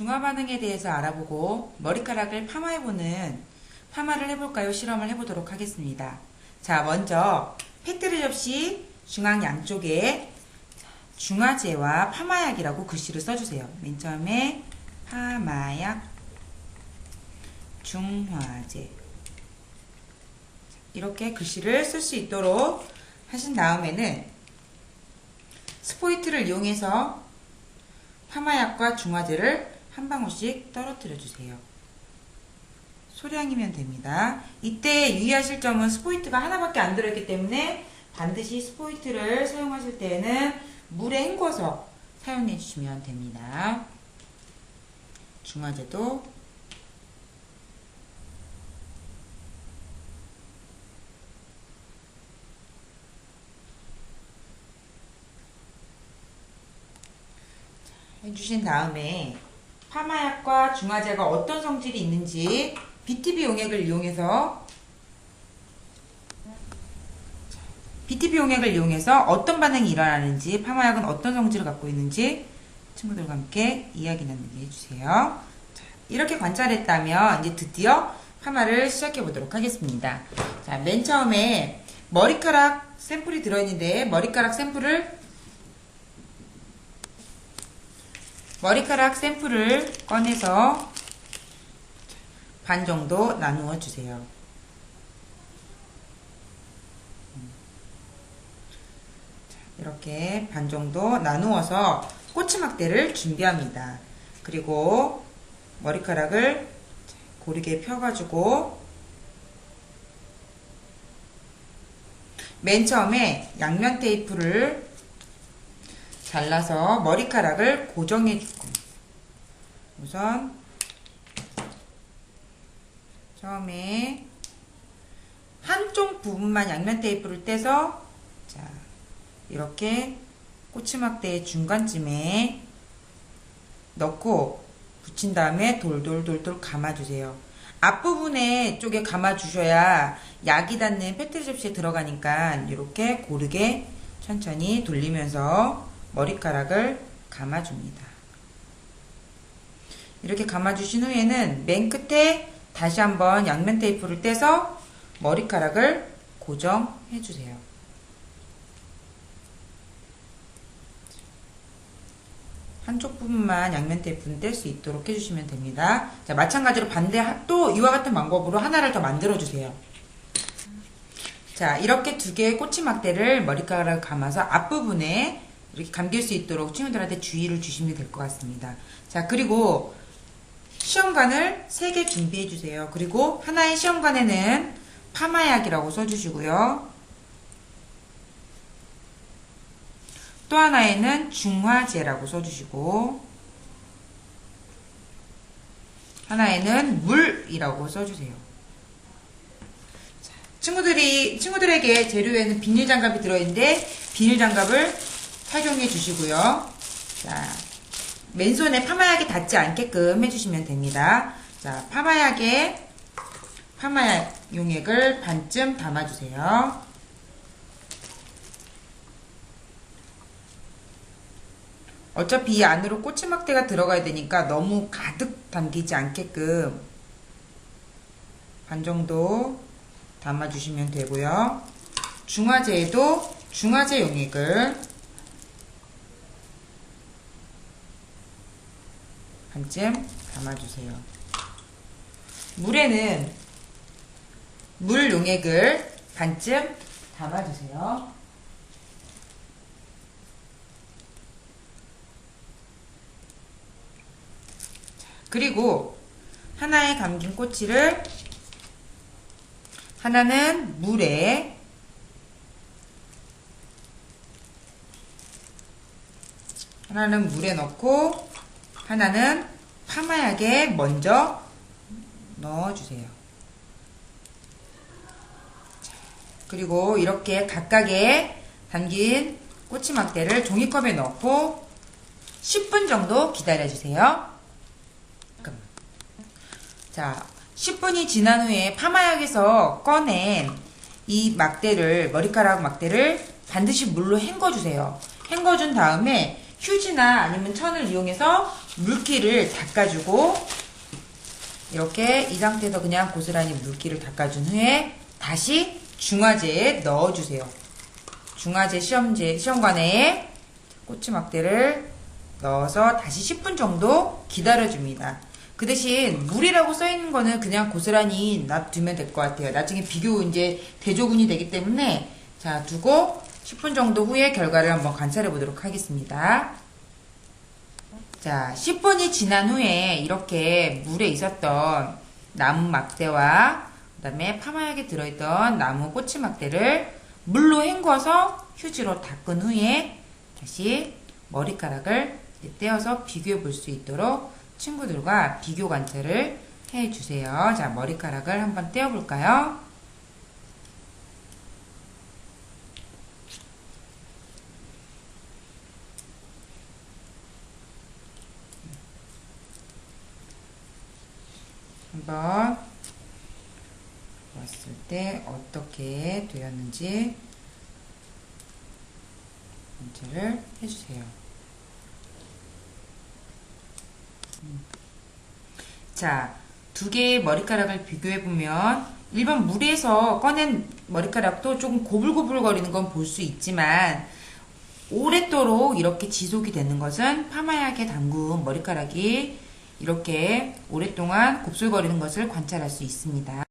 중화 반응에 대해서 알아보고 머리카락을 파마를 해볼까요? 실험을 해보도록 하겠습니다. 자, 먼저 페트리 접시 중앙 양쪽에 중화제와 파마약이라고 글씨를 써주세요. 맨 처음에 파마약, 중화제 이렇게 글씨를 쓸 수 있도록 하신 다음에는 스포이트를 이용해서 파마약과 중화제를 한 방울씩 떨어뜨려 주세요. 소량이면 됩니다. 이때 유의하실 점은 스포이트가 하나밖에 안 들어있기 때문에 반드시 스포이트를 사용하실 때에는 물에 헹궈서 사용해 주시면 됩니다. 중화제도 해주신 다음에 파마약과 중화제가 어떤 성질이 있는지 BTB 용액을 이용해서 어떤 반응이 일어나는지, 파마약은 어떤 성질을 갖고 있는지 친구들과 함께 이야기 나누게 해주세요. 자, 이렇게 관찰했다면 이제 드디어 파마를 시작해 보도록 하겠습니다. 자, 맨 처음에 머리카락 샘플이 들어있는데 머리카락 샘플을 꺼내서 반 정도 나누어 주세요. 이렇게 반 정도 나누어서 꼬치막대를 준비합니다. 그리고 머리카락을 고르게 펴가지고 맨 처음에 양면 테이프를 잘라서 머리카락을 고정해주고, 우선 처음에 한쪽 부분만 양면 테이프를 떼서 자, 이렇게 꼬치막대의 중간쯤에 넣고 붙인 다음에 돌돌돌돌 감아주세요. 앞부분에 쪽에 감아주셔야 약이 닿는 페트리 접시에 들어가니까 이렇게 고르게 천천히 돌리면서 머리카락을 감아줍니다. 이렇게 감아주신 후에는 맨 끝에 다시 한번 양면 테이프를 떼서 머리카락을 고정해주세요. 한쪽 부분만 양면 테이프는 뗄 수 있도록 해주시면 됩니다. 자, 마찬가지로 또 이와 같은 방법으로 하나를 더 만들어주세요. 자, 이렇게 두 개의 꼬치막대를 머리카락을 감아서 앞부분에 이렇게 감길 수 있도록 친구들한테 주의를 주시면 될 것 같습니다. 자, 그리고 시험관을 3개 준비해 주세요. 그리고 하나의 시험관에는 파마약이라고 써주시고요. 또 하나에는 중화제라고 써주시고, 하나에는 물이라고 써주세요. 자, 친구들에게 재료에는 비닐장갑이 들어있는데 비닐장갑을 착용해 주시고요. 자, 맨손에 파마약이 닿지 않게끔 해주시면 됩니다. 자, 파마약 용액을 반쯤 담아주세요. 어차피 이 안으로 꼬치막대가 들어가야 되니까 너무 가득 담기지 않게끔 반 정도 담아주시면 되고요. 중화제에도 중화제 용액을 반쯤 담아주세요. 물에는 물 용액을 반쯤 담아주세요. 그리고 하나에 감긴 꼬치를 하나는 물에 넣고 하나는 파마약에 먼저 넣어주세요. 그리고 이렇게 각각에 담긴 꼬치막대를 종이컵에 넣고 10분 정도 기다려주세요. 자, 10분이 지난 후에 파마약에서 꺼낸 이 머리카락 막대를 반드시 물로 헹궈주세요. 헹궈준 다음에 휴지나 아니면 천을 이용해서 물기를 닦아주고 이렇게 이 상태에서 그냥 고스란히 물기를 닦아준 후에 다시 중화제에 넣어주세요. 중화제 시험관에 꼬치막대를 넣어서 다시 10분 정도 기다려줍니다. 그 대신 물이라고 써있는 거는 그냥 고스란히 놔두면 될 것 같아요. 나중에 비교 이제 대조군이 되기 때문에 자 두고 10분 정도 후에 결과를 한번 관찰해 보도록 하겠습니다. 자 10분이 지난 후에 이렇게 물에 있었던 나무 막대와 그 다음에 파마약에 들어있던 나무 꼬치 막대를 물로 헹궈서 휴지로 닦은 후에 다시 머리카락을 떼어서 비교해 볼 수 있도록 친구들과 비교 관찰을 해 주세요. 자, 머리카락을 한번 떼어 볼까요? 한번 왔을 때 어떻게 되었는지 관찰을 해주세요. 자, 두 개의 머리카락을 비교해보면 일반 물에서 꺼낸 머리카락도 조금 고불고불거리는 건 볼 수 있지만 오랫도록 이렇게 지속이 되는 것은 파마약에 담근 머리카락이 이렇게 오랫동안 곱슬거리는 것을 관찰할 수 있습니다.